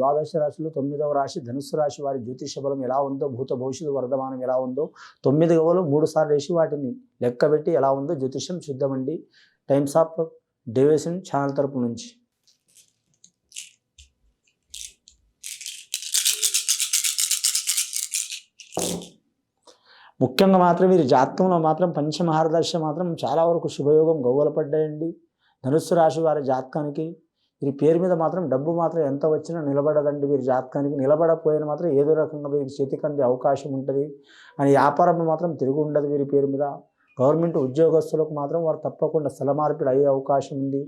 ద్వాదశ రాశిలో 9వ రాశి ధనుస్సు రాశి వారి జ్యోతిష బలం ఎలా ఉందో, భూత భవిష్యత్తు వర్ధమానం ఎలా ఉందో 9 గవ్వలు 3 సార్లు వేసి వాటిని లెక్కబెట్టి ఎలా ఉందో జ్యోతిషం చూద్దామండి. టైమ్స్ ఆఫ్ డేవేషన్ ఛానల్ తరపు నుంచి. ముఖ్యంగా మాత్రం వీరి జాతకంలో మాత్రం పంచమహారదర్శ మాత్రం చాలా వరకు శుభయోగం గవ్వలు పడ్డాయండి. ధనుస్సు రాశి వారి జాతకానికి వీరి పేరు మీద మాత్రం డబ్బు మాత్రం ఎంత వచ్చినా నిలబడదండి. వీరి జాతకానికి నిలబడపోయిన మాత్రం ఏదో రకంగా వీరికి చేతికి అందే అవకాశం ఉంటుంది. అని వ్యాపారంలో మాత్రం తిరుగు ఉండదు వీరి పేరు మీద. గవర్నమెంట్ ఉద్యోగస్తులకు మాత్రం వారు తప్పకుండా స్థల మార్పిడి అయ్యే అవకాశం ఉంది.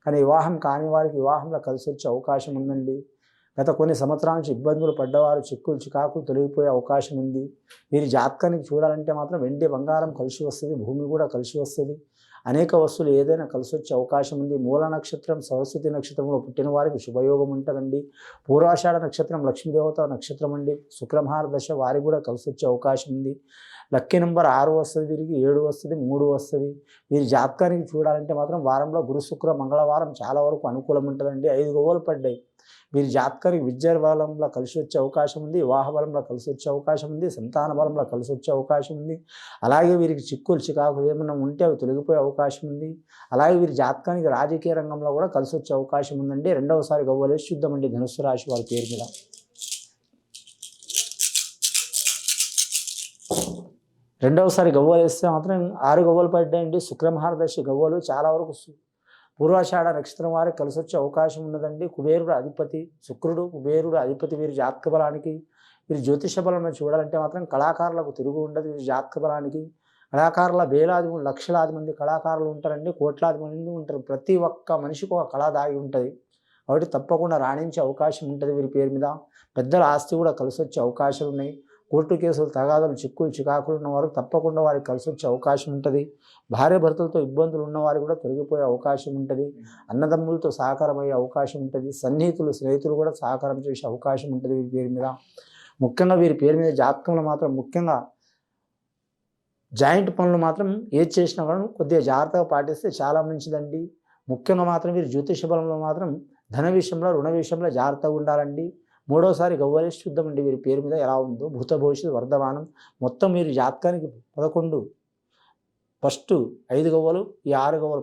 కానీ వివాహం కాని వారికి వివాహంలో కలిసి వచ్చే అవకాశం ఉందండి. గత కొన్ని సంవత్సరాల నుంచి ఇబ్బందులు పడ్డవారు చిక్కులు చికాకులు తొలగిపోయే అవకాశం ఉంది. వీరి జాతకానికి చూడాలంటే మాత్రం వెండి బంగారం కలిసి వస్తుంది, భూమి కూడా కలిసి వస్తుంది. అనేక వస్తువులు ఏదైనా కలిసి వచ్చే అవకాశం ఉంది. మూల నక్షత్రం సరస్వతి నక్షత్రంలో పుట్టిన వారికి శుభయోగం ఉంటుందండి. పూర్వాషాఢ నక్షత్రం లక్ష్మీదేవత నక్షత్రం అండి. శుక్రమహార దశ వారికి కూడా కలిసి వచ్చే అవకాశం ఉంది. లక్కీ నెంబర్ 6 వస్తుంది, వీరికి 7 వస్తుంది, 3 వస్తుంది. వీరి జాతకానికి చూడాలంటే మాత్రం వారంలో గురు శుక్ర మంగళవారం చాలా వరకు అనుకూలం ఉంటుందండి. 5 గవ్వలు పడ్డాయి. వీరి జాతకానికి విద్యా బలంలో కలిసి వచ్చే అవకాశం ఉంది, వివాహ బలంలో కలిసి వచ్చే అవకాశం ఉంది, సంతాన బలంలో కలిసి వచ్చే అవకాశం ఉంది. అలాగే వీరికి చిక్కులు చికాకులు ఏమైనా ఉంటే అవి తొలగిపోయే అవకాశం ఉంది. అలాగే వీరి జాతకానికి రాజకీయ రంగంలో కూడా కలిసి వచ్చే అవకాశం ఉందండి. రెండవసారి గవ్వలేసి చూద్దామండి ధనుస్సు రాశి వారి పేరు మీద. రెండవసారి గవ్వలు వేస్తే మాత్రం 6 గవ్వలు పడ్డాయండి. శుక్రమహారదశ గవ్వలు చాలా వరకు పూర్వాషాఢ నక్షత్రం వారికి కలిసి వచ్చే అవకాశం ఉన్నదండి. కుబేరుడు అధిపతి శుక్రుడు, కుబేరుడు అధిపతి వీరి జాతక బలానికి. వీరి జ్యోతిష బలం చూడాలంటే మాత్రం కళాకారులకు తిరుగు ఉండదు. వీరి జాతక బలానికి కళాకారుల వేలాది లక్షలాది మంది కళాకారులు ఉంటారండి, కోట్లాది మంది ఉంటారు. ప్రతి ఒక్క మనిషికి ఒక కళ దాగి ఉంటుంది. కాబట్టి తప్పకుండా రాణించే అవకాశం ఉంటుంది వీరి పేరు మీద. పెద్దల ఆస్తి కూడా కలిసి వచ్చే అవకాశాలు ఉన్నాయి. కోర్టు కేసులు తగాదాలు చిక్కులు చికాకులు ఉన్నవారు తప్పకుండా వారికి కలిసి వచ్చే అవకాశం ఉంటుంది. భార్య భర్తలతో ఇబ్బందులు ఉన్నవారు కూడా తొలగిపోయే అవకాశం ఉంటుంది. అన్నదమ్ములతో సహకారం అయ్యే అవకాశం ఉంటుంది. సన్నిహితులు స్నేహితులు కూడా సహకారం చేసే అవకాశం ఉంటుంది వీరి పేరు మీద. ముఖ్యంగా వీరి పేరు మీద జాతకంలో మాత్రం ముఖ్యంగా జాయింట్ పనులు మాత్రం ఏది చేసినా కూడా కొద్దిగా జాగ్రత్తగా పాటిస్తే చాలా మంచిదండి. ముఖ్యంగా మాత్రం వీరి జ్యోతిష బలంలో మాత్రం ధన విషయంలో రుణ విషయంలో జాగ్రత్తగా ఉండాలండి. మూడోసారి గవ్వలేసి చూద్దామండి వీరి పేరు మీద ఎలా ఉందో. భూత భవిష్యత్తు వర్ధమానం మొత్తం వీరి జాతకానికి 11 ఫస్ట్ 5 గవ్వలు, ఈ 6 గవ్వలు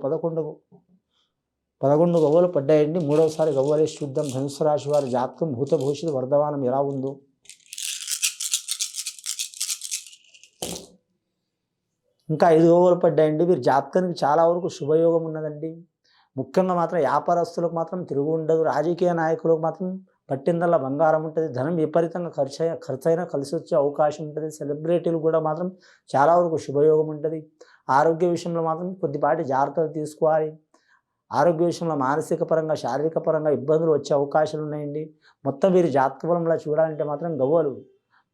11 గవ్వలు పడ్డాయండి. మూడవసారి గవ్వలేసి చూద్దాం ధనుస్సు రాశి వారి జాతకం భూత భవిష్యత్తు వర్ధమానం ఎలా ఉందో. ఇంకా 5 గవ్వలు పడ్డాయండి. వీరి జాతకానికి చాలా వరకు శుభయోగం ఉన్నదండి. ముఖ్యంగా మాత్రం వ్యాపారస్తులకు మాత్రం తిరుగు ఉండదు. రాజకీయ నాయకులకు మాత్రం పట్టిందల్లా బంగారం ఉంటుంది. ధనం విపరీతంగా ఖర్చైనా కలిసి వచ్చే అవకాశం ఉంటుంది. సెలబ్రిటీలు కూడా మాత్రం చాలా వరకు శుభయోగం ఉంటుంది. ఆరోగ్య విషయంలో మాత్రం కొద్దిపాటి జాగ్రత్తలు తీసుకోవాలి. ఆరోగ్య విషయంలో మానసిక పరంగా శారీరక పరంగా ఇబ్బందులు వచ్చే అవకాశాలు ఉన్నాయండి. మొత్తం వీరి జాతక బలంలో చూడాలంటే మాత్రం గవ్వలు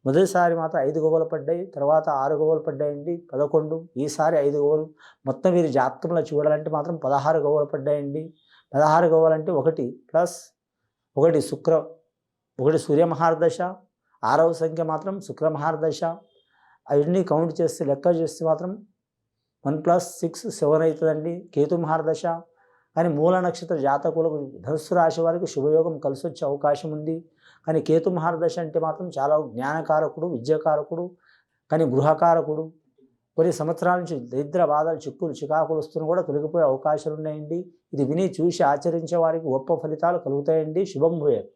మొదటిసారి మాత్రం 5 గవ్వలు పడ్డాయి, తర్వాత 6 గవ్వలు పడ్డాయండి, 11. ఈసారి 5 గవ్వలు. మొత్తం వీరి జాతకంలో చూడాలంటే మాత్రం 16 గవ్వలు పడ్డాయండి. 16 గవ్వలు అంటే 1 ప్లస్ 1 1 సూర్యమహారదశ, 6వ సంఖ్య మాత్రం శుక్రమహారదశ. అవన్నీ కౌంట్ చేస్తే లెక్క చేస్తే మాత్రం 1 + 6 7 అవుతుందండి కేతు మహారదశ. కానీ మూల నక్షత్ర జాతకులకు ధనుస్సు రాశి వారికి శుభయోగం కలిసి వచ్చే అవకాశం ఉంది. కానీ కేతు మహారదశ అంటే మాత్రం చాలా జ్ఞానకారకుడు, విద్యాకారకుడు, కానీ గృహకారకుడు. కొన్ని సంవత్సరాల నుంచి దరిద్ర బాధలు చిక్కులు చికాకులు వస్తున్నా కూడా తొలగిపోయే అవకాశాలు ఉన్నాయండి. ఇది విని చూసి ఆచరించే వారికి గొప్ప ఫలితాలు కలుగుతాయండి. శుభం భూయాత్.